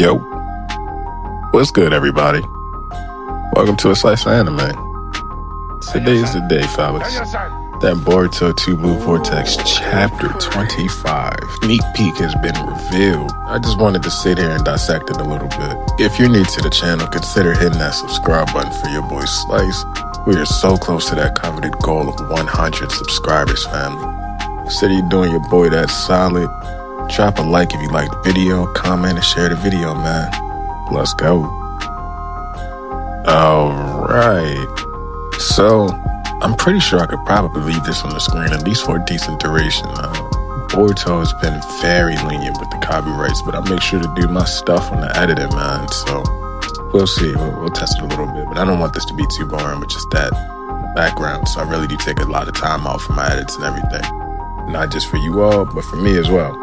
Yo, what's good, everybody? Welcome to A Slice of Anime. Today is the day, fellas. That Boruto 2 Move Vortex Chapter 25 sneak peek has been revealed. I just wanted to sit here and dissect it a little bit. If you're new to the channel, consider hitting that subscribe button for your boy Slice. We are so close to that coveted goal of 100 subscribers, family. Consider you doing your boy that solid. Drop a like if you liked the video, comment, and share the video, man. Let's go. Alright. So, I'm pretty sure I could probably leave this on the screen, at least for a decent duration. Boruto has been very lenient with the copyrights, but I'll make sure to do my stuff on the editing, man. So, we'll see. We'll test it a little bit, but I don't want this to be too boring with just that background. So I really do take a lot of time out for my edits and everything. Not just for you all, but for me as well.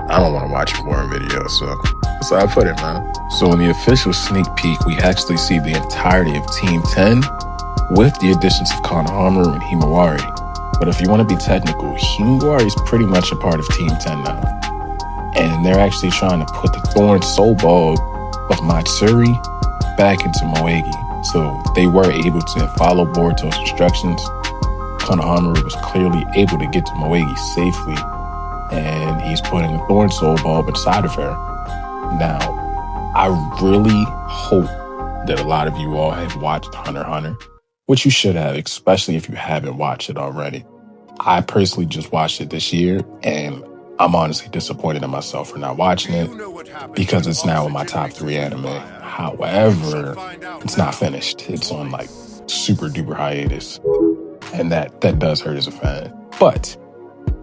I don't want to watch a boring video, so that's how I put it, man. So in the official sneak peek, we actually see the entirety of Team 10 with the additions of Konohamaru and Himawari. But if you want to be technical, Himawari is pretty much a part of Team 10 now. And they're actually trying to put the Thorn Soul Ball of Matsuri back into Moegi. So they were able to follow Boruto's instructions. Konohamaru was clearly able to get to Moegi safely, and he's putting the Thorn Soul Bulb inside of her. Now, I really hope that a lot of you all have watched Hunter x Hunter, which you should have, especially if you haven't watched it already. I personally just watched it this year, and I'm honestly disappointed in myself for not watching it because it's now in my top 3 anime. However, it's not finished. It's on like super duper hiatus, and that does hurt as a fan. But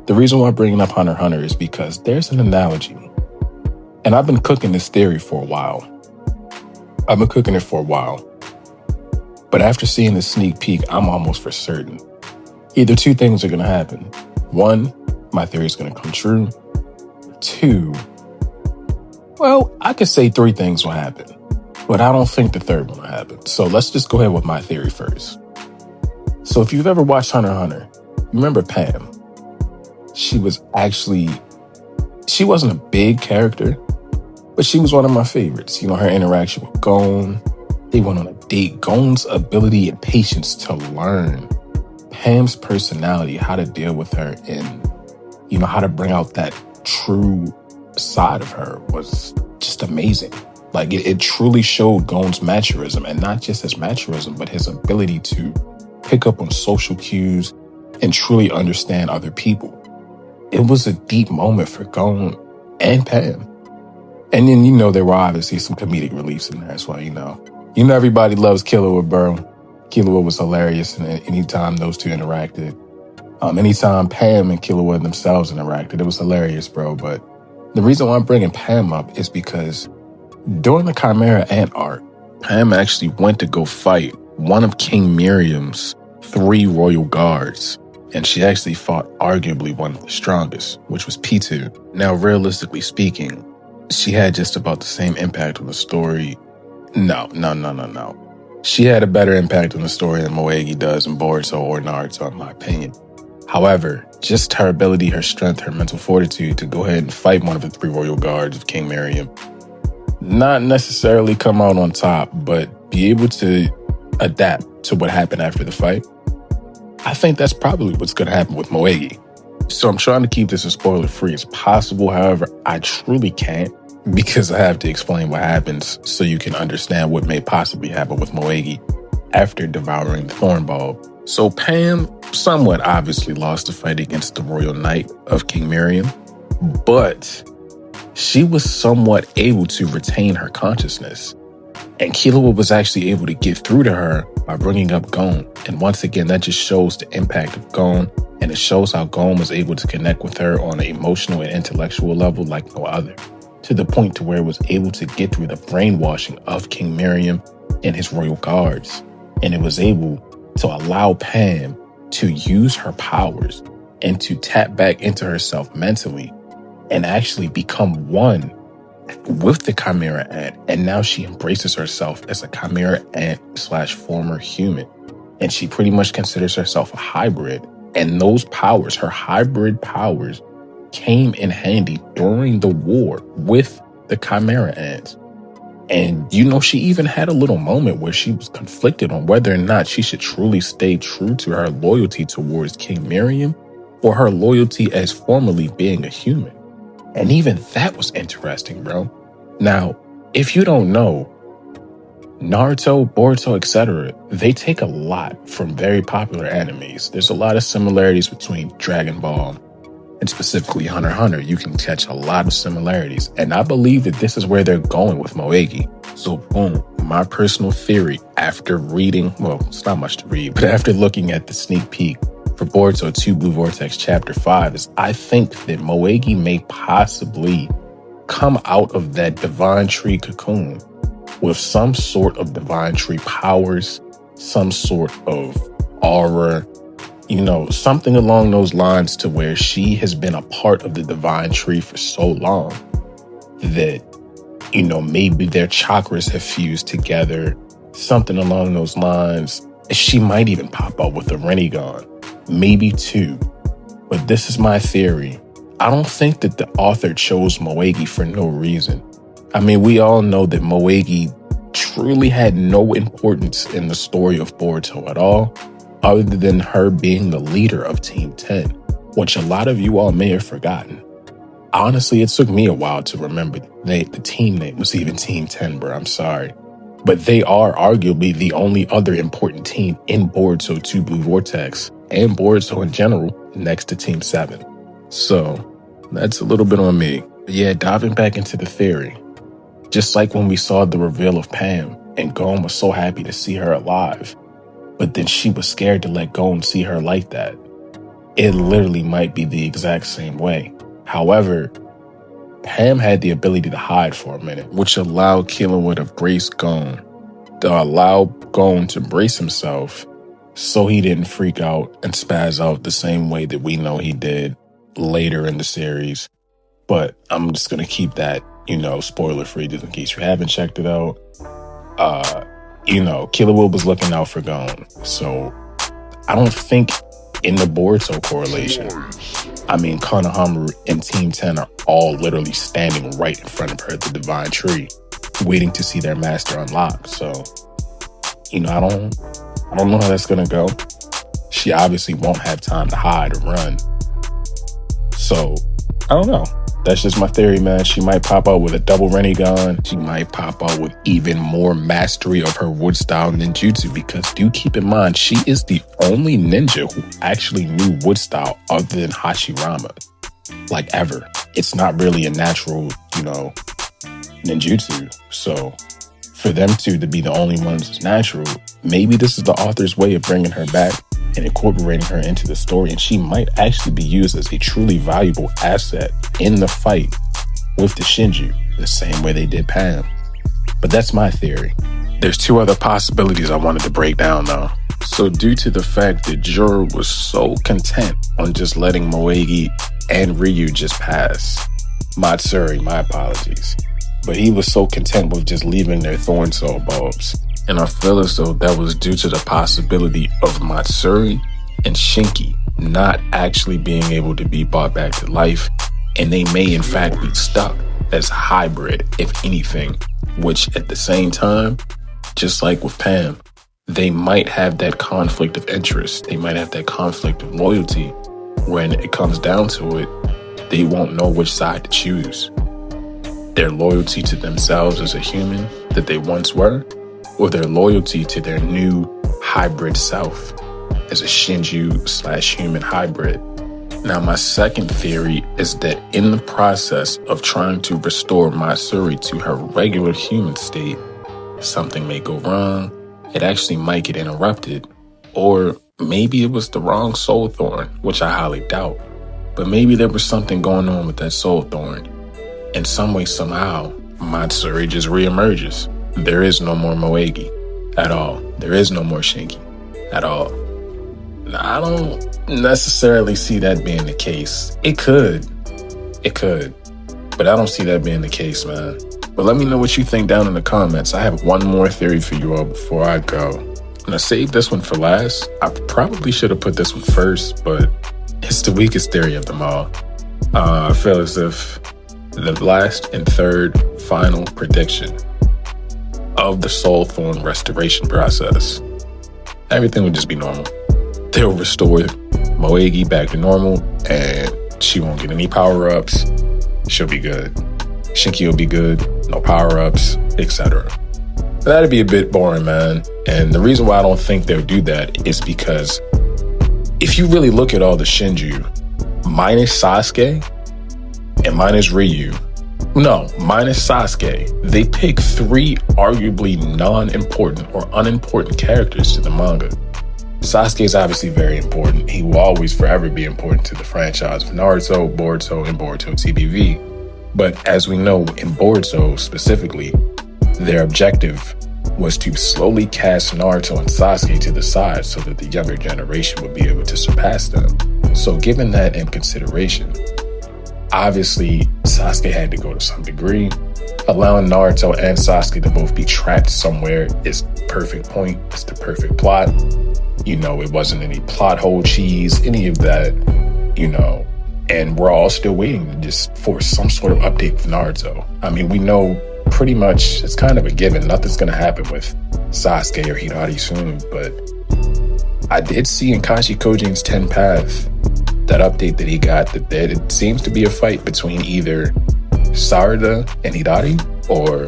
the reason why I'm bringing up Hunter x Hunter is because there's an analogy. And I've been cooking this theory for a while. But after seeing the sneak peek, I'm almost for certain. Either two things are going to happen. One, my theory is going to come true. Two, well, I could say 3 things will happen. But I don't think the third one will happen. So let's just go ahead with my theory first. So if you've ever watched Hunter x Hunter, remember Pam? She wasn't a big character, but she was one of my favorites. You know, her interaction with Gon. They went on a date. Gon's ability and patience to learn. Pam's personality, how to deal with her, and, you know, how to bring out that true side of her was just amazing. Like, it truly showed Gon's maturism, and not just his maturism, but his ability to pick up on social cues and truly understand other people. It was a deep moment for Gon and Pam. And then, you know, there were obviously some comedic reliefs in there as well, you know. You know everybody loves Killua, bro. Killua was hilarious, and anytime those two interacted. Anytime Pam and Killua themselves interacted, it was hilarious, bro. But the reason why I'm bringing Pam up is because during the Chimera Ant arc, Pam actually went to go fight one of King Miriam's 3 royal guards. And she actually fought arguably one of the strongest, which was P2. Now, realistically speaking, she had just about the same impact on the story. No. She had a better impact on the story than Moegi does in Boruto or Naruto, in my opinion. However, just her ability, her strength, her mental fortitude to go ahead and fight one of the 3 royal guards of King Miriam, not necessarily come out on top, but be able to adapt to what happened after the fight. I think that's probably what's going to happen with Moegi. So I'm trying to keep this as spoiler-free as possible. However, I truly can't, because I have to explain what happens so you can understand what may possibly happen with Moegi after devouring the Thorn Ball. So Pam somewhat obviously lost the fight against the Royal Knight of King Miriam, but she was somewhat able to retain her consciousness. And Killua was actually able to get through to her by bringing up Gon. And once again, that just shows the impact of Gon, and it shows how Gon was able to connect with her on an emotional and intellectual level like no other, to the point to where it was able to get through the brainwashing of King Miriam and his royal guards. And it was able to allow Pam to use her powers and to tap back into herself mentally and actually become one with the Chimera Ant. And now she embraces herself as a Chimera Ant / former human. And she pretty much considers herself a hybrid. And those powers, her hybrid powers, came in handy during the war with the Chimera Ants. And, you know, she even had a little moment where she was conflicted on whether or not she should truly stay true to her loyalty towards King Miriam or her loyalty as formerly being a human. And even that was interesting, bro. Now, if you don't know, Naruto, Boruto, etc., they take a lot from very popular animes. There's a lot of similarities between Dragon Ball and specifically Hunter x Hunter. You can catch a lot of similarities. And I believe that this is where they're going with Moegi. So boom, my personal theory after reading, well, it's not much to read, but after looking at the sneak peek for Boruto 2 Blue Vortex Chapter 5 is I think that Moegi may possibly come out of that divine tree cocoon with some sort of divine tree powers, some sort of aura, you know, something along those lines to where she has been a part of the divine tree for so long that, you know, maybe their chakras have fused together, something along those lines. She might even pop up with a Rinnegan, maybe two. But this is my theory. I don't think that the author chose Moegi for no reason. I mean, we all know that Moegi truly had no importance in the story of Boruto at all, other than her being the leader of Team 10, which a lot of you all may have forgotten. Honestly, it took me a while to remember the team name was even Team 10, bro. I'm sorry. But they are arguably the only other important team in Boruto 2 Blue Vortex and Boruto in general next to Team 7. So that's a little bit on me. But yeah, diving back into the theory. Just like when we saw the reveal of Pam and Gon was so happy to see her alive, but then she was scared to let Gon see her like that. It literally might be the exact same way. However, Pam had the ability to hide for a minute, which allowed Killua to brace Gon, to allow Gon to brace himself so he didn't freak out and spaz out the same way that we know he did later in the series. But I'm just going to keep that, you know, spoiler free just in case you haven't checked it out. You know, Killua was looking out for Gon. So I don't think in the Boruto correlation, I mean, Konohamaru and Team 10 are all literally standing right in front of her at the Divine Tree, waiting to see their master unlock. So, you know, I don't know how that's going to go. She obviously won't have time to hide or run. So, I don't know. That's just my theory, man. She might pop out with a double Rinnegan. She might pop out with even more mastery of her wood style ninjutsu, because do keep in mind, she is the only ninja who actually knew wood style other than Hashirama. Like, ever. It's not really a natural, you know, ninjutsu. So for them two to be the only ones that's natural, maybe this is the author's way of bringing her back and incorporating her into the story, and she might actually be used as a truly valuable asset in the fight with the Shinju, the same way they did Pam. But that's my theory. There's two other possibilities I wanted to break down though. So due to the fact that Jura was so content on just letting Moegi and Ryu just pass, Matsuri, my apologies, but he was so content with just leaving their thorn soul bulbs. And I feel as though that was due to the possibility of Matsuri and Shinki not actually being able to be brought back to life, and they may in fact be stuck as hybrid, if anything, which at the same time, just like with Pam, they might have that conflict of interest. They might have that conflict of loyalty. When it comes down to it, they won't know which side to choose. Their loyalty to themselves as a human that they once were, or their loyalty to their new hybrid self as a Shinju/human hybrid. Now, my second theory is that in the process of trying to restore Matsuri to her regular human state, something may go wrong. It actually might get interrupted, or maybe it was the wrong soul thorn, which I highly doubt. But maybe there was something going on with that soul thorn. In some way, somehow, Matsuri just reemerges. There is no more Moegi at all. There is no more Shinki at all. Now, I don't necessarily see that being the case. It could, but I don't see that being the case, man. But let me know what you think down in the comments. I have one more theory for you all before I go. And I saved this one for last. I probably should have put this one first, but it's the weakest theory of them all. I feel as if the last and third final prediction of the soul form restoration process, everything would just be normal. They'll restore Moegi back to normal, and she won't get any power-ups. She'll be good. Shinki will be good, no power-ups, etc. That'd be a bit boring, man. And the reason why I don't think they'll do that is because if you really look at all the Shinju, minus Sasuke and minus Ryu, minus Sasuke, they pick 3 arguably non-important or unimportant characters to the manga. Sasuke is obviously very important. He will always forever be important to the franchise of Naruto, Boruto, and Boruto TBV. But as we know, in Boruto specifically, their objective was to slowly cast Naruto and Sasuke to the side so that the younger generation would be able to surpass them. So given that in consideration, obviously Sasuke had to go to some degree. Allowing Naruto and Sasuke to both be trapped somewhere is the perfect point. It's the perfect plot. It wasn't any plot hole cheese, any of that, and we're all still waiting just for some sort of update with Naruto. I mean, we know pretty much it's kind of a given. Nothing's going to happen with Sasuke or Hinata soon, but I did see in Kashi Kojin's 10 Path, that update that he got, that it seems to be a fight between either Sarada and Hinata or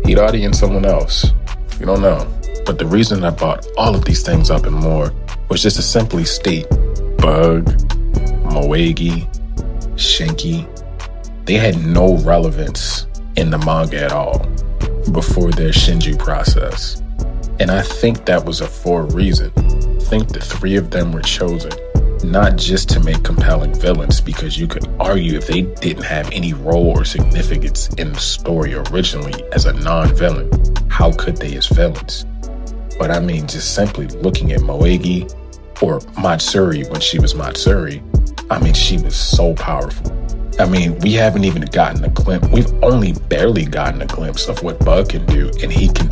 Hinata and someone else. We don't know. But the reason I brought all of these things up and more was just to simply state Bug, Moegi, Shinki, they had no relevance in the manga at all before their Shinju process. And I think that was for a reason. I think the 3 of them were chosen not just to make compelling villains, because you could argue if they didn't have any role or significance in the story originally as a non-villain, how could they as villains? But I mean, just simply looking at Moegi or Matsuri when she was Matsuri, I mean, she was so powerful. I mean, we haven't even gotten a glimpse. We've only barely gotten a glimpse of what Bug can do. And he can,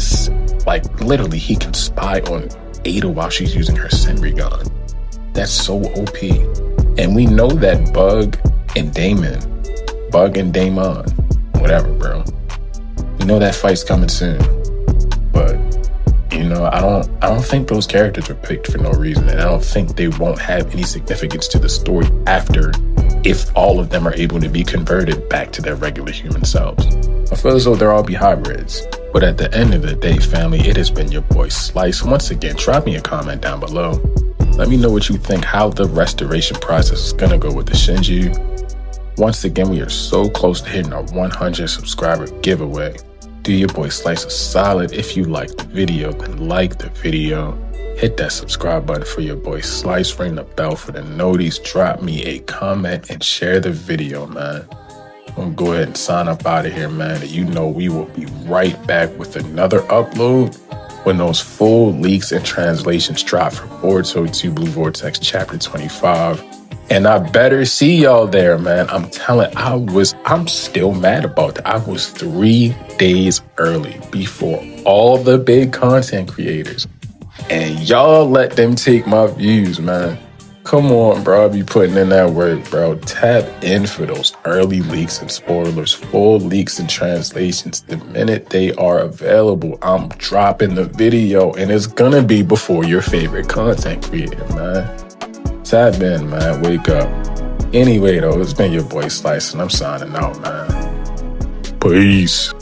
literally, he can spy on Ada while she's using her Senrigan. That's so OP. And we know that Bug and Damon, whatever, bro. We know that fight's coming soon. But I don't think those characters were picked for no reason, and I don't think they won't have any significance to the story after, if all of them are able to be converted back to their regular human selves. I feel as though they'll all be hybrids. But at the end of the day, family, it has been your boy Slice. Once again, drop me a comment down below. Let me know what you think, how the restoration process is gonna go with the Shinju. Once again, we are so close to hitting our 100 subscriber giveaway. Do your boy Slice a solid. If you liked the video, then like the video. Hit that subscribe button for your boy Slice. Ring the bell for the notice. Drop me a comment and share the video, man. I'm gonna go ahead and sign up out of here, man. We will be right back with another upload when those full leaks and translations drop for Boruto 2 Blue Vortex Chapter 25. And I better see y'all there, man. I'm still mad about that. I was 3 days early before all the big content creators. And y'all let them take my views, man. Come on, bro. I be putting in that work, bro. Tap in for those early leaks and spoilers, full leaks and translations. The minute they are available, I'm dropping the video, and it's gonna be before your favorite content creator, man. Tap in, man. Wake up. Anyway, though, it's been your boy Slice, and I'm signing out, man. Peace.